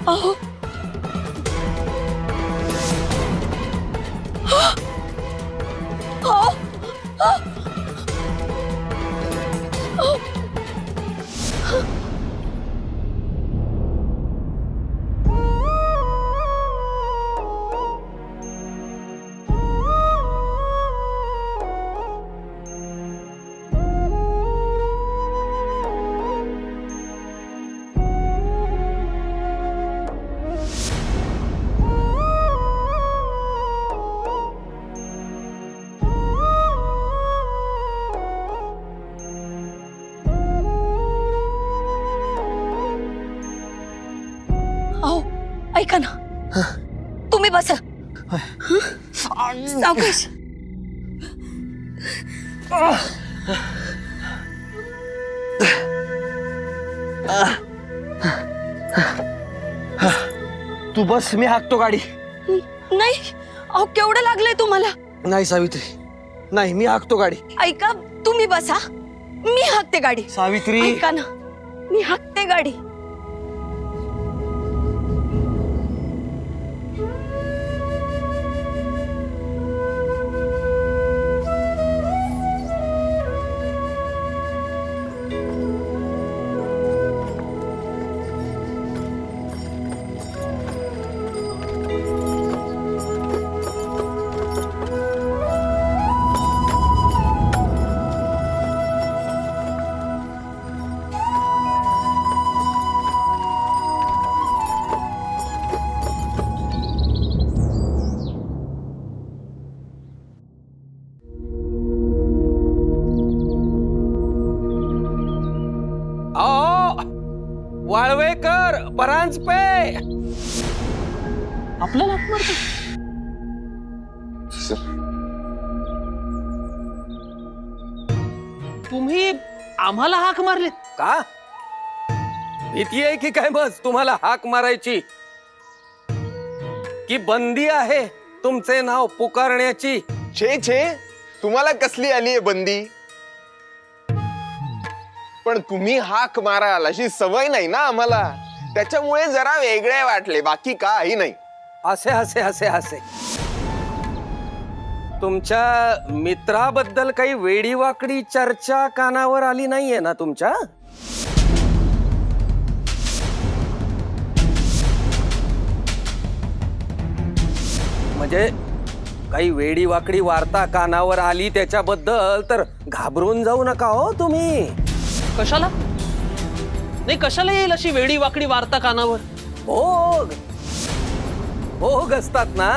अहो अहो, अहो ऐका ना, तुम्ही बसा. सावकाश. तू बस, मी हाकतो गाडी. नाही अहो, केवढं लागलंय तुम्हाला? नाही सावित्री, नाही, मी हाकतो गाडी. ऐका, तुम्ही बसा, मी हाकते गाडी. सावित्री, ऐका ना, मी हाकते गाडी. वाळवेकर, परांजपे. आपल्याला हाक मारतो. तुम्ही आम्हाला हाक मारली का? भीती आहे की काय बस तुम्हाला हाक मारायची? की बंदी आहे तुमचे नाव पुकारण्याची? छे छे, तुम्हाला कसली आली आहे बंदी? पण तुम्ही हाक माराल अशी सवय नाही ना आम्हाला, त्याच्यामुळे जरा वेगळे वाटले, बाकी काही नाही. असे असे असे असे तुमच्या मित्राबद्दल काही वेडीवाकडी चर्चा कानावर आली नाहीये ना तुमच्या? म्हणजे काही वेडीवाकडी वार्ता कानावर आली त्याच्याबद्दल तर घाबरून जाऊ नका हो तुम्ही. कशाला? नाही, कशाला येईल अशी वेडी वाकडी वार्ता कानावर? भोग भोग असतात ना,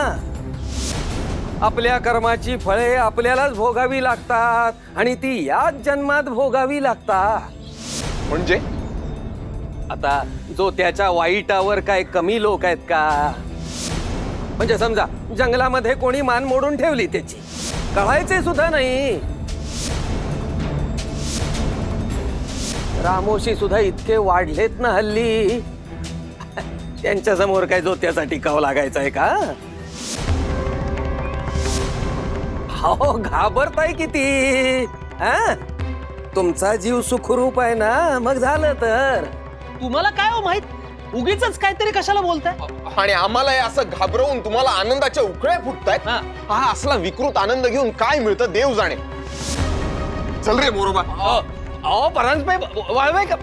आपल्या कर्माची फळे आपल्यालाच भोगावी लागतात आणि ती याच जन्मात भोगावी लागतात. म्हणजे आता जो त्याच्या वाईटावर काय कमी लोक आहेत का? म्हणजे समजा जंगलामध्ये कोणी मान मोडून ठेवली, त्याची कळायचे सुद्धा नाही. रामोशी सुद्धा इतके वाढलेत ना हल्ली, त्यांच्या समोर काय जो त्याचा टिकाव लागायचा आहे का? हो, घाबरताय किती? तुमचा जीव सुखरूप आहे ना, मग झालं तर. तुम्हाला काय हो माहित? उगीच काहीतरी कशाला बोलताय? आणि आम्हाला हे असं घाबरवून तुम्हाला आनंदाच्या उकळ्या फुटतायत. हा असला विकृत आनंद घेऊन काय मिळतं देव जाणे. चल रे मोरोबा. अहो परांजपे, वाळवे का?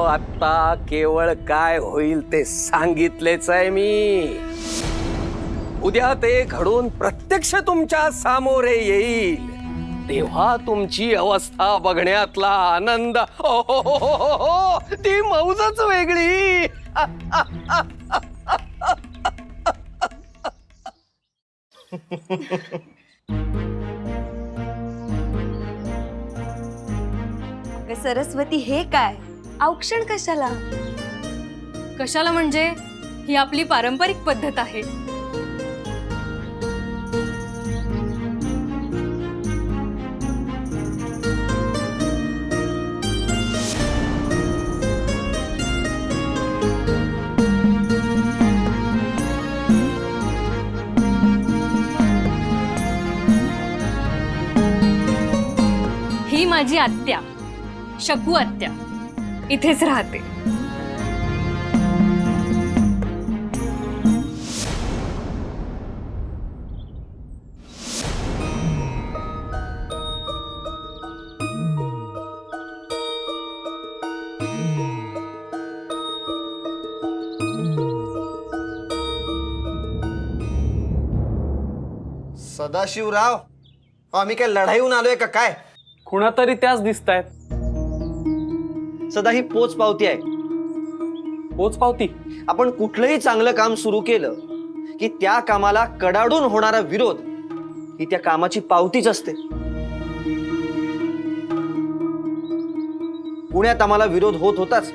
आता केवळ काय होईल ते सांगितलेच आहे मी. उद्या ते घडून प्रत्यक्ष तुमच्या सामोरे येईल, तेव्हा तुमची अवस्था बघण्यातला आनंद, हो, ती मौजच वेगळी. सरस्वती, हे काय औक्षण कशाला? कशाला म्हणजे ही आपली पारंपरिक पद्धत आहे. ही माझी आत्या, शकू आत्या, इथेच राहते. सदाशिवराव, आम्ही काय लढाईहून आलोय का काय? कुणातरी त्याच दिसत आहेत. सदा ही पोच पावती आहे. पोच पावती. आपण कुठलंही चांगलं काम सुरू केलं की त्या कामाला कडाडून होणारा विरोध ही त्या कामाची पावतीच असते. पुण्यात आम्हाला विरोध होत होताच,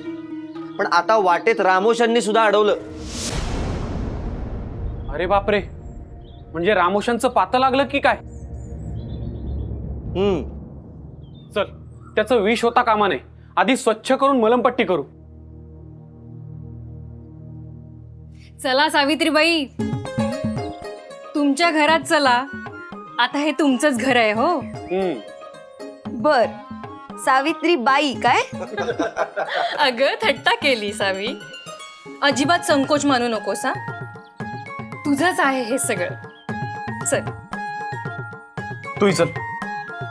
पण आता वाटेत रामोशांनी सुद्धा अडवलं. अरे बापरे, म्हणजे रामोशांचं पातं लागलं की काय? चल, त्याचं विष होता कामा नये. आधी स्वच्छ करून मलमपट्टी करू. चला सावित्रीबाई, तुमच्या घरात चला. आता हे तुमचंच घर आहे हो. बर, सावित्री बाई काय? अगं थट्टा केली सावी. अजिबात संकोच मानू नकोस हा. तुझंच आहे हे सगळं. चल. तूही चल.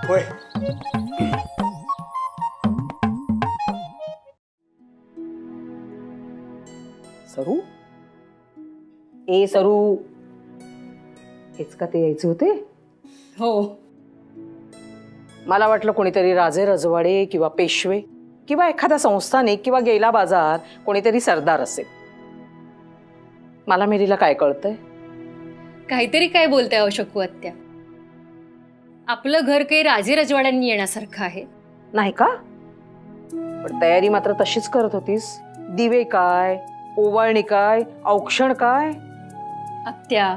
होय. सरू, ए सरू, हेच का ते यायचे होते? हो. मला वाटलं कोणीतरी राजे रजवाडे किंवा पेशवे किंवा एखादा संस्थानिक किंवा गेला बाजार कोणीतरी सरदार असेल. मला मेरीला काय कळतंय? काहीतरी काय बोलते अशोकू आत्या. आपलं घर काही राजे रजवाड्यांनी येण्यासारखं आहे. नाही का? पण तयारी मात्र तशीच करत होतीस. दिवे काय, ओवाळणी काय, औक्षण काय? आत्या,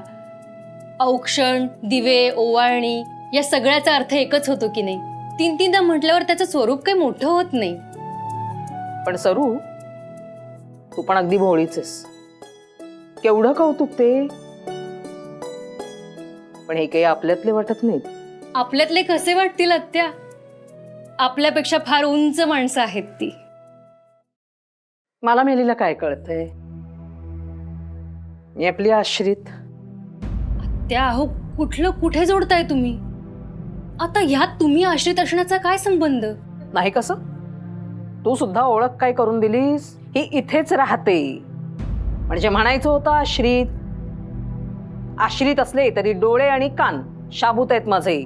औक्षण, दिवे, ओवाळणी या सगळ्याचा अर्थ एकच होतो की नाही? तीन तीनदा म्हटल्यावर त्याचं स्वरूप काही मोठं होत नाही. पण सरू, तू पण अगदी भोळीच आहेस. केवढं कौतुक ते. पण हे काही आपल्यातले वाटत नाहीत. आपल्यातले कसे वाटतील आत्या? आपल्यापेक्षा फार उंच माणसं आहेत ती. मला मेलीला काय कळतंय? मी आपली आश्रित. त्या अहो, कुठलं कुठे जोडताय तुम्ही? आता ह्यात तुम्ही आश्रित असण्याचा काय संबंध? नाही कसं? तू सुद्धा ओळख काय करून दिलीस? ही इथेच राहते म्हणजे म्हणायचं होतं आश्रित. आश्रित असले तरी डोळे आणि कान शाबूत आहेत माझे.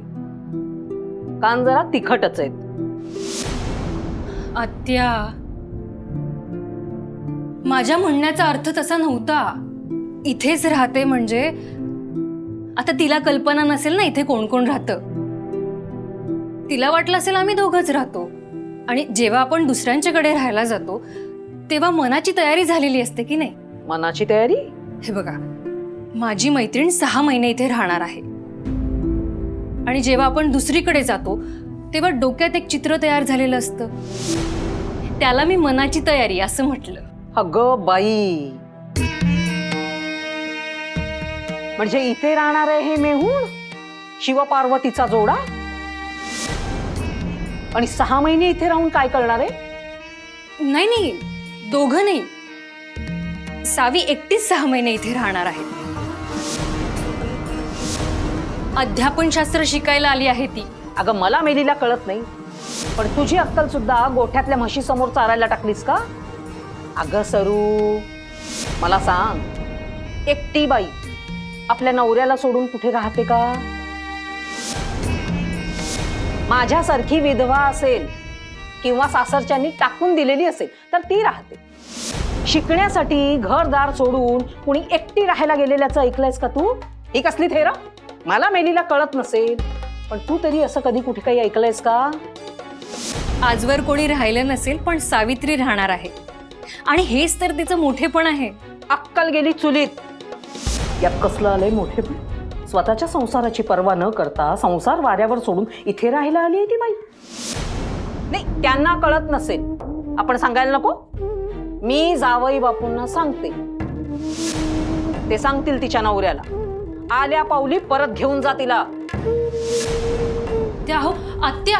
कान जरा तिखटच आहेत. आत्या, माझ्या म्हणण्याचा अर्थ तसा नव्हता. इथेच राहते म्हणजे आता तिला कल्पना नसेल ना इथे कोण कोण राहतं. तिला वाटलं असेल आम्ही दोघंच राहतो. आणि जेव्हा आपण दुसऱ्यांच्याकडे राहायला जातो तेव्हा मनाची तयारी झालेली असते की नाही? मनाची तयारी? हे बघा, माझी मैत्रीण 6 महिने इथे राहणार आहे. आणि जेव्हा आपण दुसरीकडे जातो तेव्हा डोक्यात एक चित्र तयार झालेलं असतं. त्याला मी मनाची तयारी असं म्हटलं. अगं बाई, म्हणजे इथे राहणार आहे हे मेहूण, शिवपार्वतीचा जोडा? आणि 6 महिने इथे राहून काय करणार आहे? नाही नाही, दोघं नाही. सावी एकटीच 6 महिने इथे राहणार आहे. अध्यापनशास्त्र शिकायला आली आहे ती. अगं मला मेलीला कळत नाही, पण तुझी अक्कल सुद्धा गोठ्यातल्या म्हशी समोर चारायला टाकलीस का? अगं सरू, मला सांग, एकटी बाई आपल्या नवऱ्याला सोडून कुठे राहते का? माझ्यासारखी विधवा असेल किंवा सासरच्यांनी टाकून दिलेली असेल तर ती राहते. शिकण्यासाठी घरदार सोडून कुणी एकटी राहायला गेलेल्याचं ऐकलंयस का तू? ही कसली थेरा? मला मेलीला कळत नसेल, पण तू तरी असं कधी कुठे काही ऐकलंयस का? आजवर कोणी राहिलं नसेल, पण सावित्री राहणार आहे. आणि हेच तर तिचं मोठेपण आहे. अक्कल गेली चुलीत. यात कसलं आलंय मोठेपण? स्वतःच्या संसाराची पर्वा न करता संसार वाऱ्यावर सोडून इथे राहायला आली आहे ती बाई. नाही, त्यांना कळत नसेल, आपण सांगायला नको? मी जावई बापूंना सांगते, ते सांगतील तिच्या नवऱ्याला. आल्या पावली परत घेऊन जा तिला. त्या हो आत्या,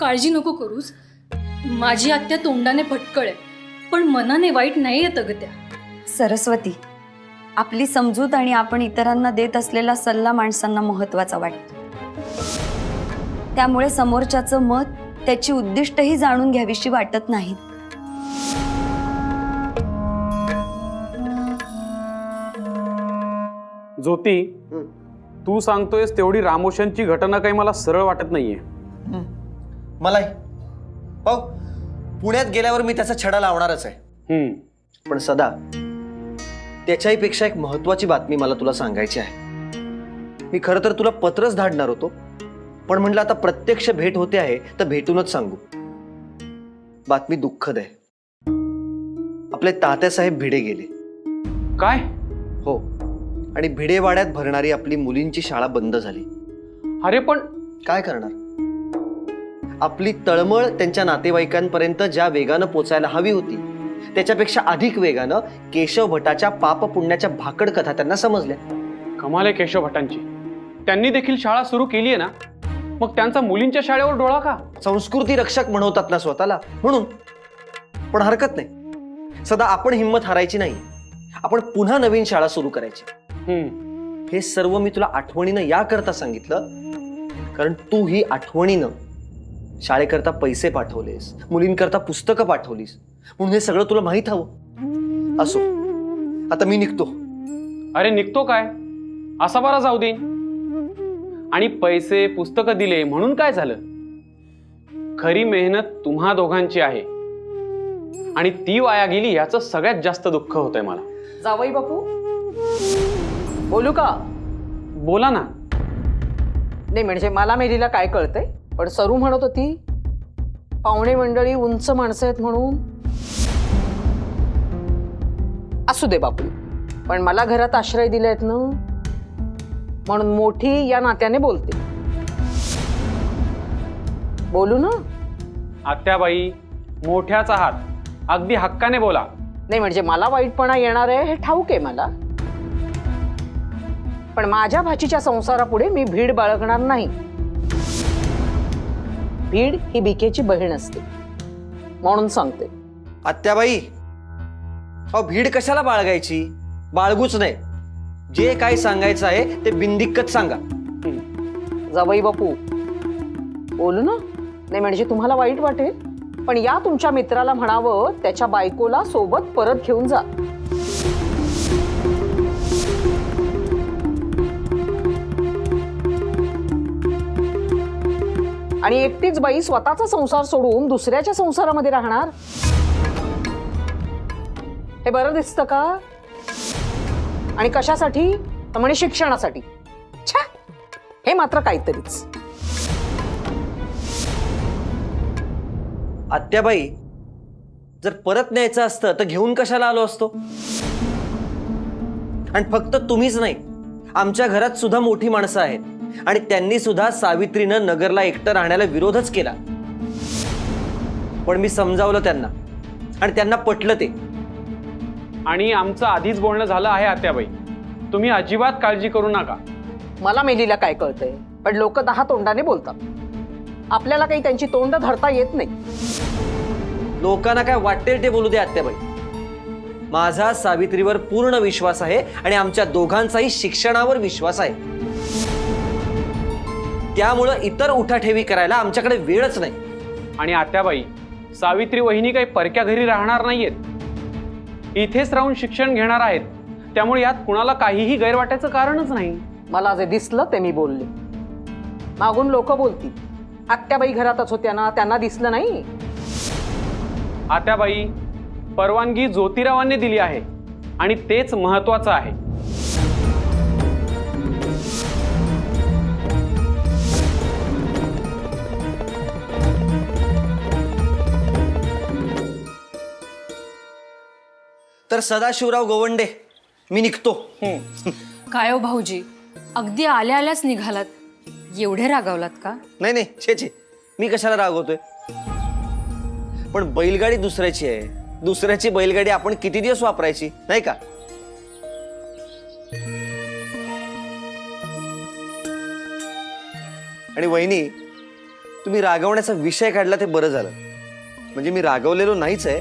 काळजी नको करूस. माझी आत्या तोंडाने फटकळ आहे, पण मनाने वाईट नाही येत अगं त्या. सरस्वती, आपली समजूत आणि आपण इतरांना देत असलेला सल्ला माणसांना महत्वाचा वाटतो. त्यामुळे समोरच्याचं मत, त्याची उद्दिष्टही जाणून घ्यावीशी वाटत नाहीत. ज्योती, तू सांगतोयस तेवढी रामोशनची घटना काही मला सरळ वाटत नाहीये. मलाही पाहू, पुण्यात गेल्यावर मी त्याचा छडा लावणारच आहे. पण सदा, त्याच्याही पेक्षा एक महत्वाची बातमी मला तुला सांगायची आहे. मी खरं तर तुला पत्रच धाडणार होतो, पण म्हणलं आता प्रत्यक्ष भेट होते आहे तर भेटूनच सांगू. बातमी दुःखद आहे. आपले तात्यासाहेब भिडे गेले. काय? हो, आणि भिडेवाड्यात भरणारी आपली मुलींची शाळा बंद झाली. अरे पण काय करणार? आपली तळमळ त्यांच्या नातेवाईकांपर्यंत ज्या वेगानं पोचायला हवी होती त्याच्यापेक्षा अधिक वेगानं केशव भटाच्या पाप पुण्याच्या भाकड कथा त्यांना समजल्या. कमाल आहे केशव भटांची. त्यांनी देखील शाळा सुरू केली आहे ना, मग त्यांचा मुलींच्या शाळेवर डोळा का? संस्कृती रक्षक म्हणवतात ना स्वतःला, म्हणून. पण हरकत नाही सदा, आपण हिंमत हारायची नाही. आपण पुन्हा नवीन शाळा सुरू करायची. हे सर्व मी तुला आठवणीनं याकरता सांगितलं कारण तू ही आठवणीनं शाळेकरता पैसे पाठवलेस, मुलींकरता पुस्तकं पाठवलीस, म्हणून हे सगळं तुला माहीत हवं. असो, आता मी निघतो. अरे निघतो काय? असा बरा जाऊ दे. आणि पैसे पुस्तकं दिले म्हणून काय झालं? खरी मेहनत तुम्हा दोघांची आहे आणि ती वाया गेली याचं सगळ्यात जास्त दुःख होतंय मला. जावई बापू, बोलू का? बोला ना. नाही म्हणजे मला मेलीला काय कळतंय, पण सरू म्हणत होती पाहुणे मंडळी उंच माणसं आहेत म्हणून. असू दे बापू, पण मला घरात आश्रय दिलेत ना, म्हणून मोठी या नात्याने बोलते. बोलू ना? आत्याबाई, मोठ्याच आहात, अगदी हक्काने बोला. नाही म्हणजे मला वाईटपणा येणार आहे हे ठाऊक आहे मला, पण माझ्या भाचीच्या संसारापुढे मी भीड बाळगणार नाही. भीड ही बिकेची बहीण असते म्हणून सांगते. आत्याबाई, अहो भीड कशाला बाळगायची? बाळगूच नाही. जे काय सांगायचं आहे ते बिनदिक्कत सांगा. जावई बापू, बोलू ना? नाही म्हणजे तुम्हाला वाईट वाटेल, पण या तुमच्या मित्राला म्हणावं त्याच्या बायकोला सोबत परत घेऊन जा. आणि एकटीच बाई स्वतःचा संसार सोडून दुसऱ्याच्या संसारामध्ये राहणार, हे बरं दिसतं का? आणि कशासाठी? तर म्हणे शिक्षणासाठी. छा, हे मात्र काहीतरीच. आत्याबाई, जर परत न्यायचं असतं तर घेऊन कशाला आलो असतो? आणि फक्त तुम्हीच नाही, आमच्या घरात सुद्धा मोठी माणसं आहेत आणि त्यांनी सुद्धा सावित्रीनं नगरला एकटं राहण्याला विरोधच केला. पण मी समजावलं त्यांना आणि त्यांना पटलं ते. आणि आमचं आधीच बोलणं झालं आहे आत्याबाई, तुम्ही अजिबात काळजी करू नका. मला मेलीला काय कळतंय, पण लोक 10 तोंडाने बोलतात. आपल्याला काही त्यांची तोंड धरता येत नाही. लोकांना काय वाटेल ते बोलू दे आत्याबाई. माझा सावित्रीवर पूर्ण विश्वास आहे आणि आमच्या दोघांचाही शिक्षणावर विश्वास आहे. त्यामुळं इतर उठाठेवी करायला आमच्याकडे वेळच नाही. आणि आत्याबाई, सावित्री वहिनी काही परक्या घरी राहणार नाहीयेत, इथेच राहून शिक्षण घेणार आहेत. त्यामुळे यात कुणाला काहीही गैरवाटायचं कारणच नाही. मला जे दिसलं ते मी बोलले. मागून लोक बोलतील आत्याबाई घरातच होत्या ना, त्यांना दिसलं नाही. आत्याबाई, परवानगी ज्योतिरावांनी दिली आहे आणि तेच महत्वाचं आहे. तर सदाशिवराव गोवंडे, मी निघतो. काय हो भाऊजी, अगदी आल्या आल्याच निघालात. एवढे रागावलात का? नाही नाही, छे छे, मी कशाला रागवतोय? पण बैलगाडी दुसऱ्याची आहे. दुसऱ्याची बैलगाडी आपण किती दिवस वापरायची, नाही का? आणि वहिनी, तुम्ही रागवण्याचा विषय काढला ते बरं झालं. म्हणजे मी रागवलेलो नाहीच आहे.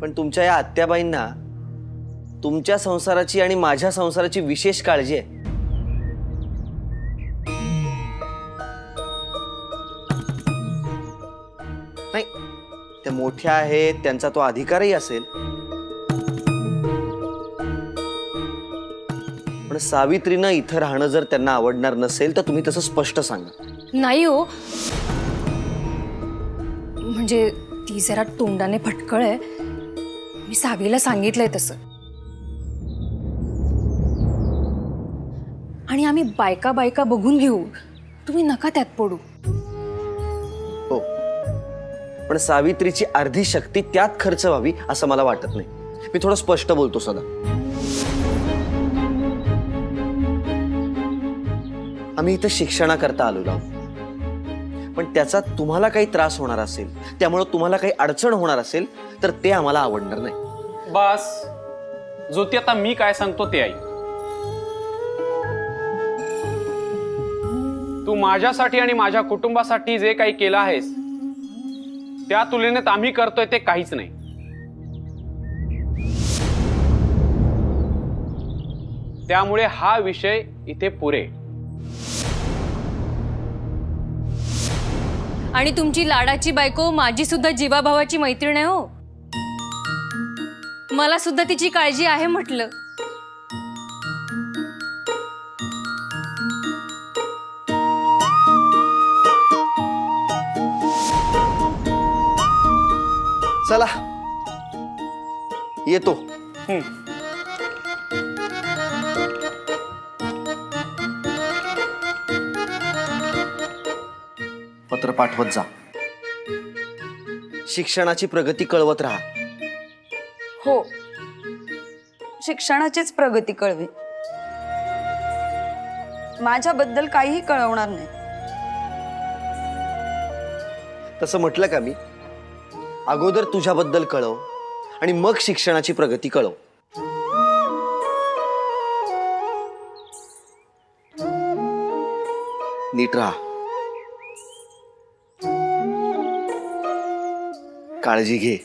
पण तुमच्या या आत्याबाईंना तुमच्या संसाराची आणि माझ्या संसाराची विशेष काळजी आहे. नाही, त्या मोठ्या आहेत, त्यांचा तो अधिकारही असेल. पण सावित्रीनं इथं राहणं जर त्यांना आवडणार नसेल तर तुम्ही तसं स्पष्ट सांगा. नाही हो, म्हणजे ती जरा तोंडाने फटकळ आहे. मी सावीला सांगितलंय तसं. आणि आम्ही बायका बायका बघून घेऊ, तुम्ही नका त्यात पडू. हो, पण सावित्रीची अर्धी शक्ती त्यात खर्च व्हावी असं मला वाटत नाही. मी थोडं स्पष्ट बोलतो सदा. आम्ही इथं शिक्षणाकरता आलेलो आहोत, पण त्याचा तुम्हाला काही त्रास होणार असेल, त्यामुळे तुम्हाला काही अडचण होणार असेल तर ते आम्हाला आवडणार नाही. बस ज्योती, आता मी काय सांगतो ते ऐक. तू माझ्यासाठी आणि माझ्या कुटुंबासाठी जे काही केलं आहेस त्या तुलनेत आम्ही करतोय ते काहीच नाही. त्यामुळे हा विषय इथे पुरे. आणि तुमची लाडाची बायको माझी सुद्धा जीवाभावाची मैत्रीण आहे हो. मला सुद्धा तिची काळजी आहे म्हटलं. चला येतो. पत्र पाठवत जा. शिक्षणाची प्रगती कळवत राहा. हो, शिक्षणाचीच प्रगती कळवी. माझ्याबद्दल काहीही कळवणार नाही. तसं म्हटलं का मी? अगोदर तुझ्याबद्दल कळव आणि मग शिक्षणाची प्रगती कळव. नीट राहा. काळजी घे.